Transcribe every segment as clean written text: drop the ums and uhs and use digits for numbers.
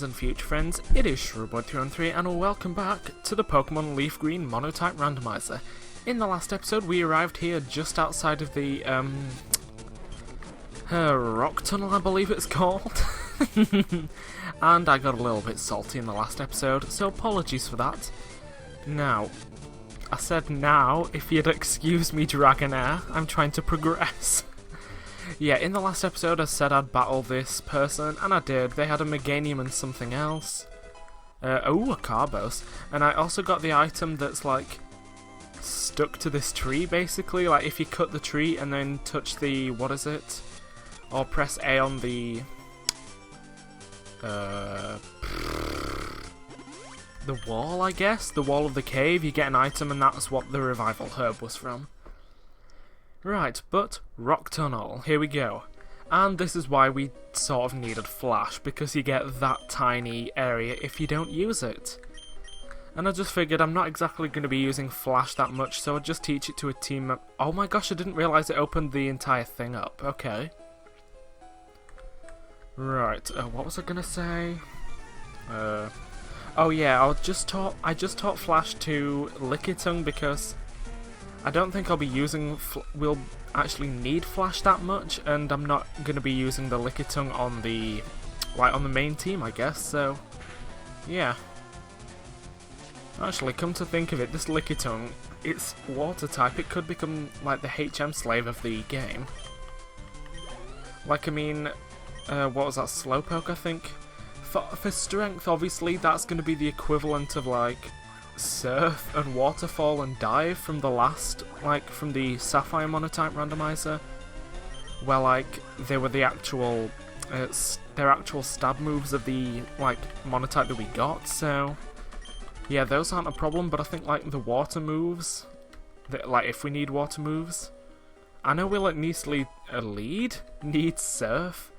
friends and future friends, it is Shrewboy313 and welcome back to the Pokemon LeafGreen Monotype Randomiser. In the last episode we arrived here just outside of the rock tunnel, I believe it's called. And I got a little bit salty in the last episode, so apologies for that. Now, I said now, if you'd excuse me Dragonair, I'm trying to progress. Yeah, in the last episode I said I'd battle this person, and I did. They had a Meganium and something else. A Carbos. And I also got the item that's like stuck to this tree basically, like if you cut the tree and then touch the, what is it? Or press A on the wall, I guess? The wall of the cave, you get an item, and that's what the revival herb was from. Right, but Rock Tunnel, here we go. And this is why we sort of needed Flash, because you get that tiny area if you don't use it. And I just figured I'm not exactly going to be using Flash that much, so I'd just teach it to a team member. Oh my gosh, I didn't realise it opened the entire thing up. Okay. Right, what was I going to say? Oh yeah, I just taught Flash to Lickitung because I don't think I'll be using, we'll actually need Flash that much, and I'm not going to be using the Lickitung on the, on the main team, I guess, so, yeah. Actually, come to think of it, this Lickitung, it's water type, it could become, like, the HM slave of the game. Like, I mean, what was that, Slowpoke, I think? For strength, obviously, that's going to be the equivalent of, like, Surf and Waterfall and Dive from the last, from the Sapphire Monotype Randomiser, where, they were the actual, their actual stab moves of the, Monotype that we got, so, yeah, those aren't a problem, but I think, the water moves, if we need water moves, I know we'll at least need Surf,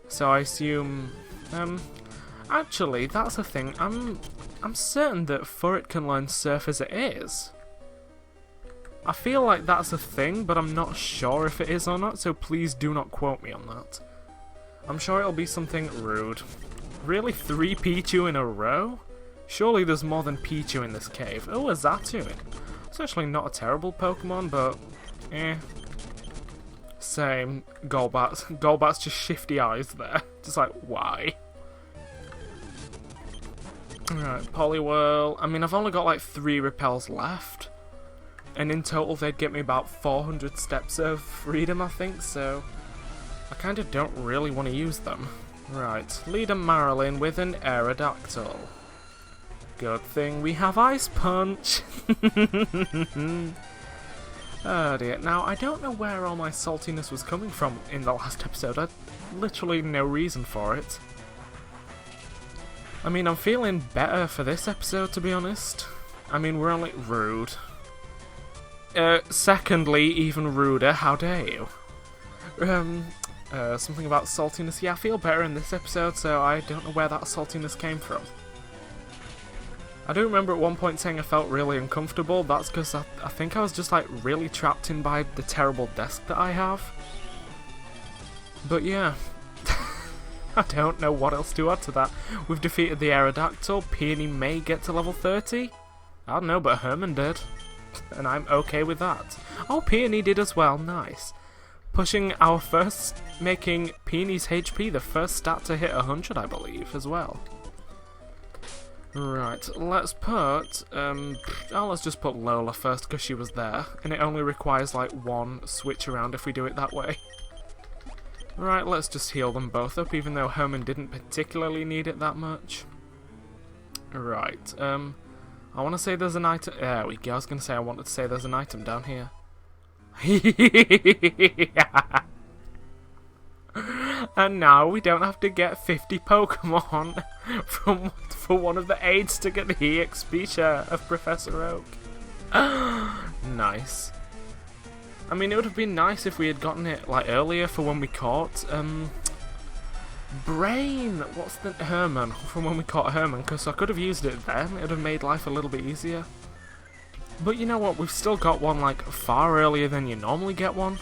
so I assume, actually, that's a thing, I'm certain that Furret can learn Surf as it is. I feel like that's a thing, but I'm not sure if it is or not, so please do not quote me on that. I'm sure it'll be something rude. Really, 3 Pichu in a row? Surely there's more than Pichu in this cave. Oh, a Zatu. It's actually not a terrible Pokemon, but same. Golbat's just shifty eyes there. Just why? Right, Poliwhirl. I mean, I've only got 3 repels left, and in total they'd get me about 400 steps of freedom, I think, so I kind of don't really want to use them. Right, lead a Marilyn with an Aerodactyl. Good thing we have Ice Punch! Oh dear. Now, I don't know where all my saltiness was coming from in the last episode. I had literally no reason for it. I mean, I'm feeling better for this episode, to be honest. I mean, we're only rude. Secondly, even ruder, how dare you? Something about saltiness. Yeah, I feel better in this episode, so I don't know where that saltiness came from. I do remember at one point saying I felt really uncomfortable. That's because I think I was just, really trapped in by the terrible desk that I have. But yeah. I don't know what else to add to that. We've defeated the Aerodactyl. Peony may get to level 30. I don't know, but Herman did. And I'm okay with that. Oh, Peony did as well. Nice. Making Peony's HP the first stat to hit 100, I believe, as well. Right, let's put, let's just put Lola first because she was there. And it only requires, 1 switch around if we do it that way. Right, let's just heal them both up, even though Herman didn't particularly need it that much. Right, I want to say there's an item. There we go, I was going to say I wanted to say there's an item down here. And now we don't have to get 50 Pokemon for one of the aides to get the EXP share of Professor Oak. Nice. I mean, it would have been nice if we had gotten it, earlier for when we caught, Brain! What's the Herman? From when we caught Herman, because I could have used it then. It would have made life a little bit easier. But you know what? We've still got one, far earlier than you normally get one.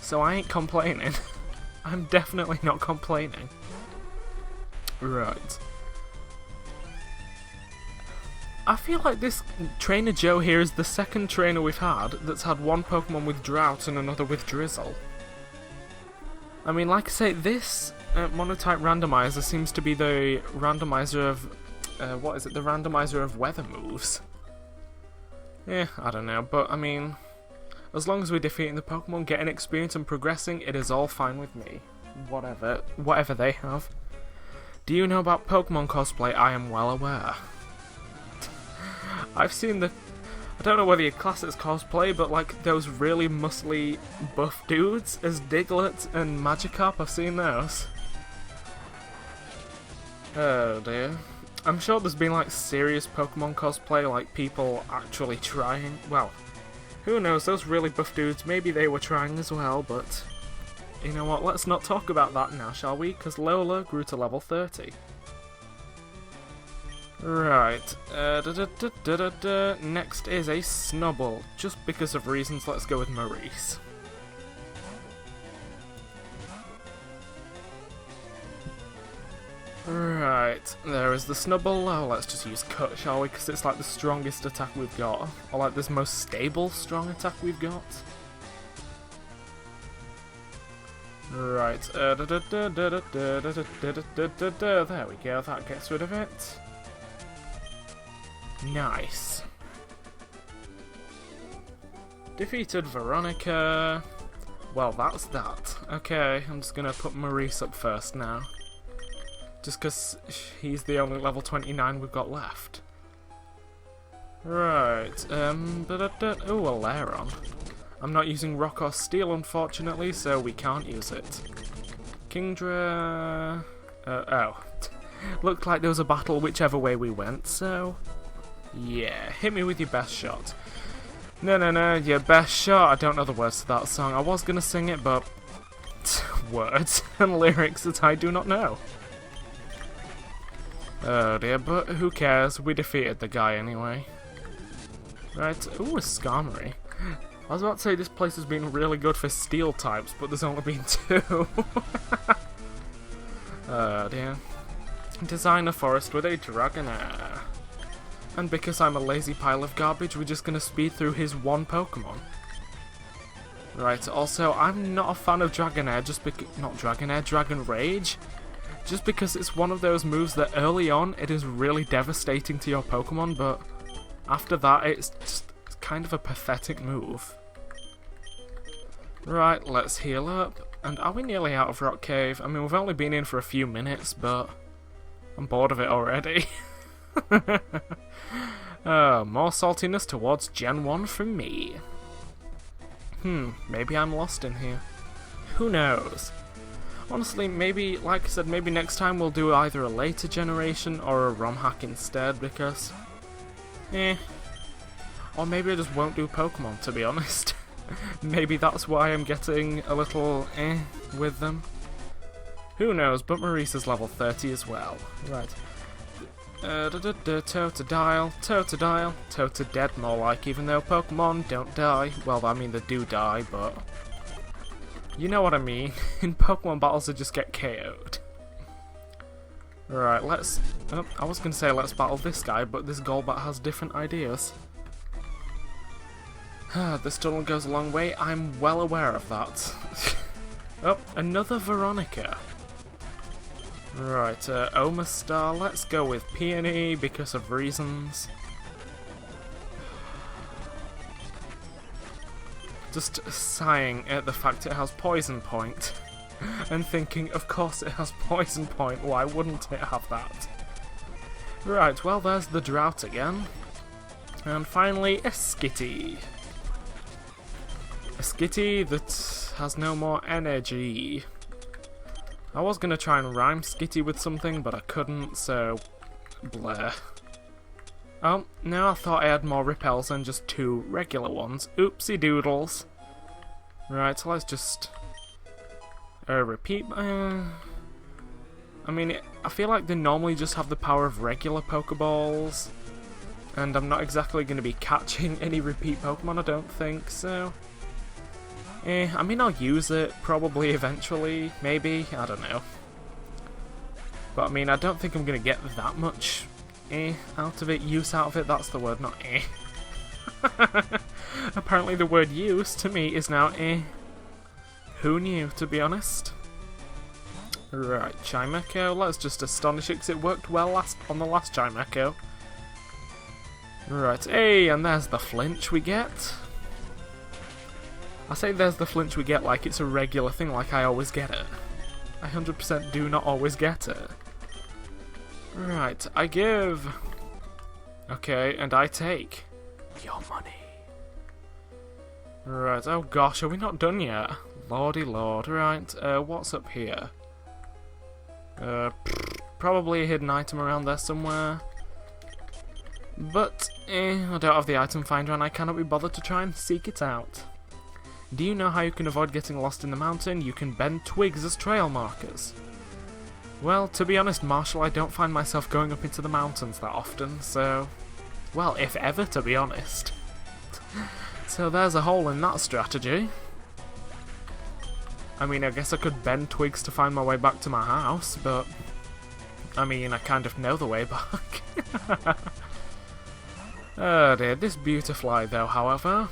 So I ain't complaining. I'm definitely not complaining. Right. I feel like this Trainer Joe here is the second trainer we've had that's had one Pokemon with Drought and another with Drizzle. I mean, like I say, this Monotype Randomiser seems to be the randomizer of... what is it? The randomizer of weather moves. Yeah, I don't know, but I mean... As long as we're defeating the Pokemon, getting experience and progressing, it is all fine with me. Whatever they have. Do you know about Pokemon cosplay? I am well aware. I've seen the... I don't know whether you class it as cosplay, but like those really muscly buff dudes as Diglett and Magikarp, I've seen those. Oh dear. I'm sure there's been like serious Pokemon cosplay, like people actually trying. Well, who knows, those really buff dudes, maybe they were trying as well, but... You know what, let's not talk about that now, shall we? Because Lola grew to level 30. Right, next is a Snubbull. Just because of reasons, let's go with Maurice. Right, there is the Snubbull. Oh, let's just use Cut, shall we? Because it's like the strongest attack we've got. Or like this most stable strong attack we've got. Right, there we go, that gets rid of it. Nice. Defeated Veronica. Well, that's that. Okay, I'm just gonna put Maurice up first now. Just because he's the only level 29 we've got left. Right, ooh, a Lairon. I'm not using Rock or Steel, unfortunately, so we can't use it. Kingdra... oh. Looked like there was a battle whichever way we went, so... Yeah, hit me with your best shot. No, your best shot. I don't know the words to that song. I was gonna sing it, but... words and lyrics that I do not know. Oh dear, but who cares? We defeated the guy anyway. Right, ooh, a Skarmory. I was about to say this place has been really good for steel types, but there's only been 2. Oh dear. Design a forest with a Dragonair. And because I'm a lazy pile of garbage, we're just gonna speed through his one Pokemon. Right, also, I'm not a fan of Dragonair, just because... Not Dragonair, Dragon Rage. Just because it's one of those moves that early on, it is really devastating to your Pokemon, but after that, it's just kind of a pathetic move. Right, let's heal up. And are we nearly out of Rock Cave? I mean, we've only been in for a few minutes, but I'm bored of it already. More saltiness towards Gen 1 from me. Maybe I'm lost in here. Who knows? Honestly, maybe, like I said, maybe next time we'll do either a later generation or a ROM hack instead, because... Or maybe I just won't do Pokemon, to be honest. Maybe that's why I'm getting a little with them. Who knows, but Maurice is level 30 as well. Right. Totodile, more like, even though Pokemon don't die. Well, I mean, they do die, but... You know what I mean. In Pokemon battles, they just get KO'd. Right, let's... Oh, I was going to say let's battle this guy, but this Golbat has different ideas. This tunnel goes a long way, I'm well aware of that. Oh, another Veronica. Right, Omastar, let's go with Peony because of reasons. Just sighing at the fact it has Poison Point. And thinking, of course it has Poison Point, why wouldn't it have that? Right, well there's the Drought again. And finally, a Skitty. A Skitty that has no more energy. I was going to try and rhyme Skitty with something, but I couldn't, so... Bleh. Oh, no, I thought I had more repels than just 2 regular ones. Oopsie doodles. Right, so let's just... repeat... I mean, I feel like they normally just have the power of regular Pokeballs. And I'm not exactly going to be catching any repeat Pokemon, I don't think, so... I mean, I'll use it, probably, eventually, maybe, I don't know. But I mean, I don't think I'm going to get that much out of it, use out of it, that's the word, not eh. Apparently the word use to me is now eh. Who knew, to be honest? Right, Chime Echo, let's just astonish it because it worked well on the last Chime Echo. Right, hey, and there's the flinch we get. I say there's the flinch we get like it's a regular thing, like I always get it. I 100% do not always get it. Right, I give. Okay, and I take your money. Right, oh gosh, are we not done yet? Lordy lord, right, what's up here? Probably a hidden item around there somewhere. But, I don't have the item finder and I cannot be bothered to try and seek it out. Do you know how you can avoid getting lost in the mountain? You can bend twigs as trail markers. Well, to be honest, Marshall, I don't find myself going up into the mountains that often, so... Well, if ever, to be honest. So there's a hole in that strategy. I mean, I guess I could bend twigs to find my way back to my house, but... I mean, I kind of know the way back. Oh dear, this Beautifly though, however...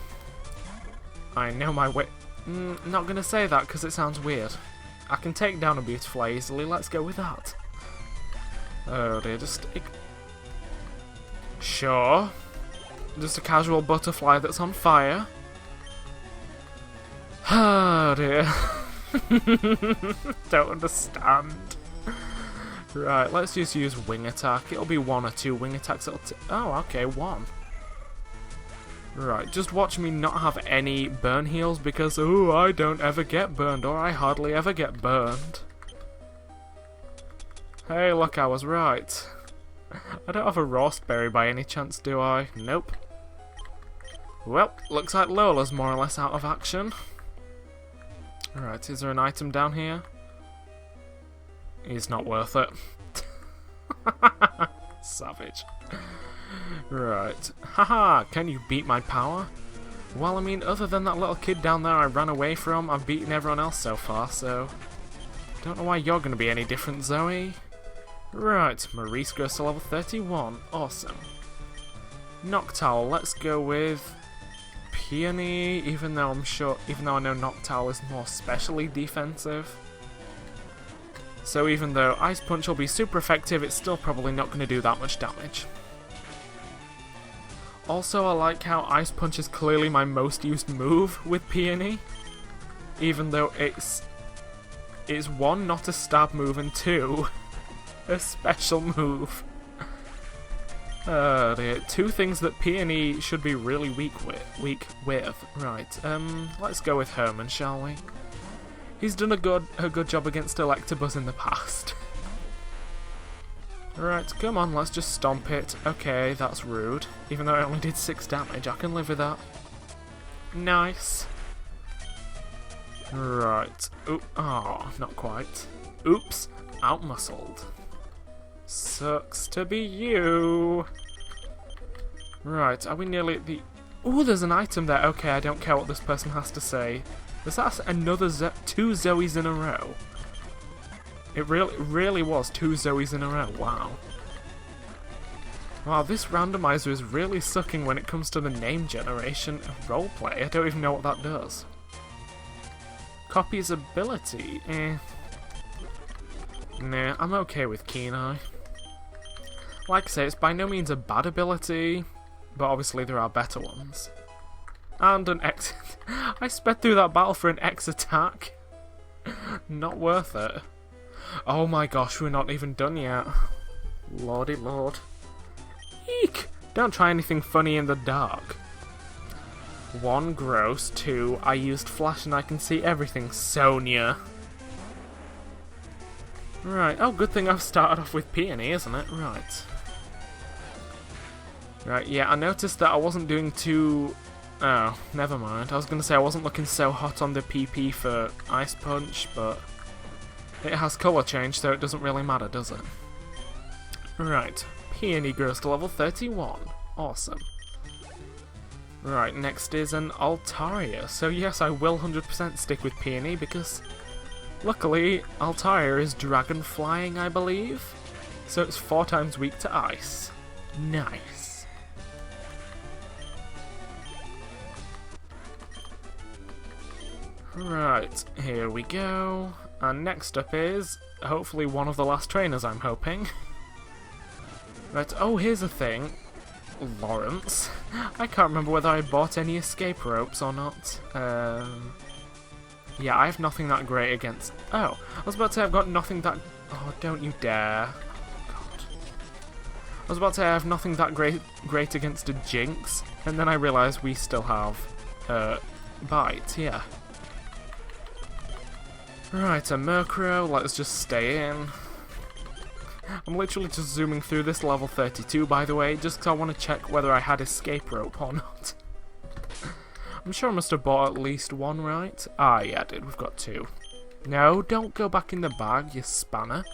I know my way... not gonna say that because it sounds weird. I can take down a Beautifly easily, let's go with that. Oh dear, just... Sure. Just a casual butterfly that's on fire. Oh dear. Don't understand. Right, let's just use wing attack. It'll be 1 or 2 wing attacks. Oh, okay, 1. Right, just watch me not have any burn heals because, oh, I don't ever get burned, or I hardly ever get burned. Hey, look, I was right. I don't have a Roastberry by any chance, do I? Nope. Well, looks like Lola's more or less out of action. Right, is there an item down here? It's not worth it. Savage. Right. Haha, can you beat my power? Well, I mean, other than that little kid down there I ran away from, I've beaten everyone else so far, so... Don't know why you're going to be any different, Zoe. Right, Maurice goes to level 31. Awesome. Noctowl, let's go with... Peony, even though I know Noctowl is more specially defensive. So even though Ice Punch will be super effective, it's still probably not going to do that much damage. Also, I like how Ice Punch is clearly my most used move with Peony. Even though it's 1, not a stab move, and 2, a special move. Dear. 2 things that Peony should be really weak with. Right, let's go with Herman, shall we? He's done a good job against Electabuzz in the past. Right, come on, let's just stomp it. Okay, that's rude. Even though I only did 6 damage, I can live with that. Nice. Right. Oh, not quite. Oops, outmuscled. Sucks to be you. Right, are we nearly at the... Ooh, there's an item there. Okay, I don't care what this person has to say. Was that another 2 Zoes in a row? It really was 2 Zoes in a row. Wow. Wow, this randomizer is really sucking when it comes to the name generation of roleplay. I don't even know what that does. Copy's ability? Nah, I'm okay with Keen Eye. Like I say, it's by no means a bad ability, but obviously there are better ones. And an X... I sped through that battle for an X attack. Not worth it. Oh my gosh, we're not even done yet. Lordy lord. Eek! Don't try anything funny in the dark. 1, gross. 2, I used flash and I can see everything, Sonia. Right, oh, good thing I've started off with Peony, isn't it? Right. Right, yeah, I noticed that I wasn't doing too... Oh, never mind. I was going to say I wasn't looking so hot on the PP for Ice Punch, but it has colour change, so it doesn't really matter, does it? Right, Peony grows to level 31. Awesome. Right, next is an Altaria. So yes, I will 100% stick with Peony, because luckily Altaria is dragon flying, I believe. So it's 4 times weak to ice. Nice. Right, here we go. And next up is, hopefully one of the last trainers, I'm hoping. Right, oh, here's the thing. Lawrence. I can't remember whether I bought any escape ropes or not. Yeah, I have nothing that great against... Oh, I was about to say I've got nothing that... Oh, don't you dare. Oh, God. I was about to say I have nothing that great against a Jinx, and then I realised we still have... Bite, yeah. Right, a Murkrow, let's just stay in. I'm literally just zooming through this level 32, by the way, just because I want to check whether I had escape rope or not. I'm sure I must have bought at least one, right? Ah, yeah, I did. We've got two. No, don't go back in the bag, you spanner.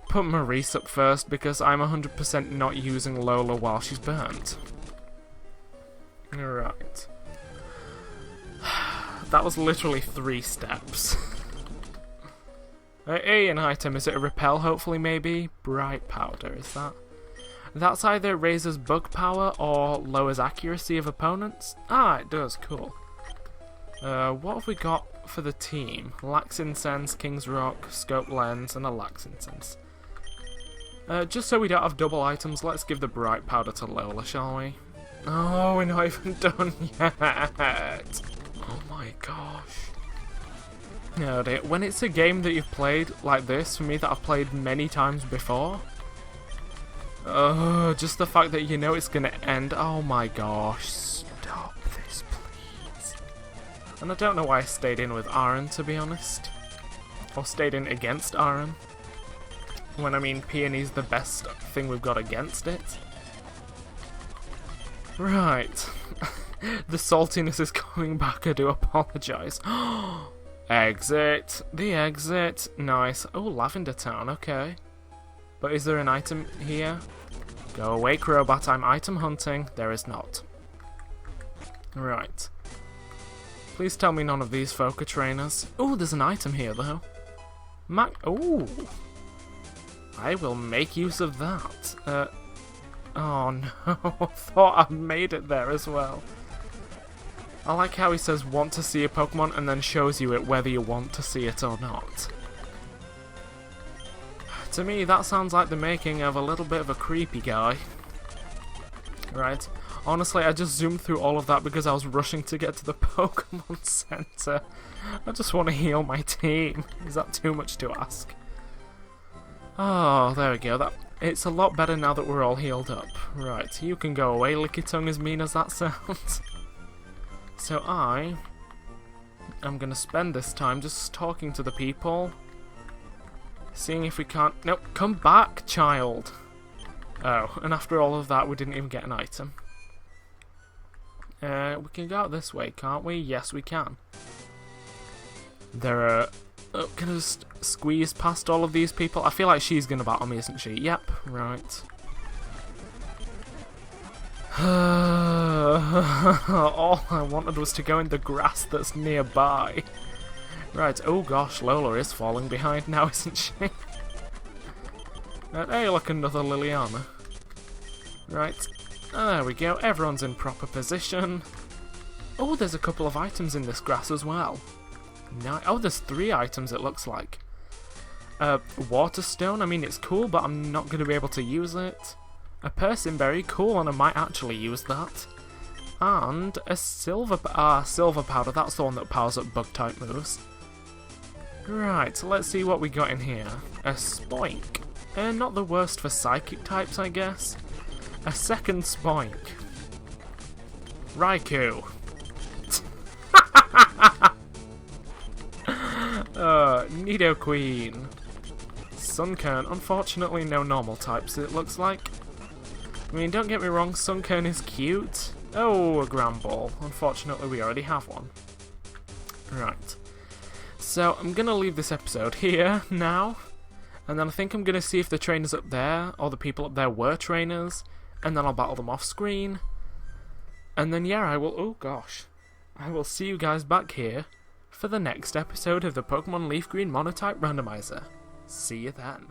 Put Maurice up first, because I'm 100% not using Lola while she's burnt. Right. That was literally 3 steps. Hey, an item. Is it a repel, hopefully, maybe? Bright powder, is that? That's either raises bug power or lowers accuracy of opponents. Ah, it does, cool. What have we got for the team? Lax Incense, King's Rock, Scope Lens, and a Lax Incense. Just so we don't have double items, let's give the bright powder to Lola, shall we? Oh, we're not even done yet. Oh my gosh. No, dear. When it's a game that you've played like this, for me, that I've played many times before, just the fact that you know it's gonna end. Oh my gosh, stop this, please. And I don't know why I stayed in with Aaron, to be honest. Or stayed in against Aaron. When I mean Peony's the best thing we've got against it. Right. The saltiness is coming back, I do apologise. Exit. The exit. Nice. Oh, Lavender Town, okay. But is there an item here? Go away, Crobat, I'm item hunting. There is not. Right. Please tell me none of these folk are trainers. Oh, there's an item here, though. Oh. I will make use of that. Oh no, I thought I made it there as well. I like how he says want to see a Pokemon and then shows you it whether you want to see it or not. To me, that sounds like the making of a little bit of a creepy guy. Right. Honestly, I just zoomed through all of that because I was rushing to get to the Pokemon Center. I just want to heal my team. Is that too much to ask? Oh, there we go. It's a lot better now that we're all healed up. Right, you can go away, Lickitung, as mean as that sounds. So I'm going to spend this time just talking to the people. Seeing if we can't... Nope, come back, child! Oh, and after all of that, we didn't even get an item. We can go out this way, can't we? Yes, we can. There are... Oh, can I just squeeze past all of these people? I feel like she's going to battle me, isn't she? Yep, right. All I wanted was to go in the grass that's nearby. Right, oh gosh, Lola is falling behind now, isn't she? Hey, look, another Liliana. Right, there we go, everyone's in proper position. Oh, there's a couple of items in this grass as well. Oh, there's 3 items it looks like. Waterstone, I mean it's cool, but I'm not going to be able to use it. A Persimberry, cool, and I might actually use that. And a silver powder, that's the one that powers up bug-type moves. Right, let's see what we got in here. A Spoink. Not the worst for psychic types, I guess. A second Spoink. Raikou. Nidoqueen. Sunkern. Unfortunately, no normal types, it looks like. I mean, don't get me wrong, Sunkern is cute. Oh, a Granbull. Unfortunately, we already have one. Right. So, I'm going to leave this episode here now. And then I think I'm going to see if the trainers up there, or the people up there were trainers. And then I'll battle them off screen. And then, yeah, I will... Oh, gosh. I will see you guys back here for the next episode of the Pokemon LeafGreen Monotype Randomiser. See you then.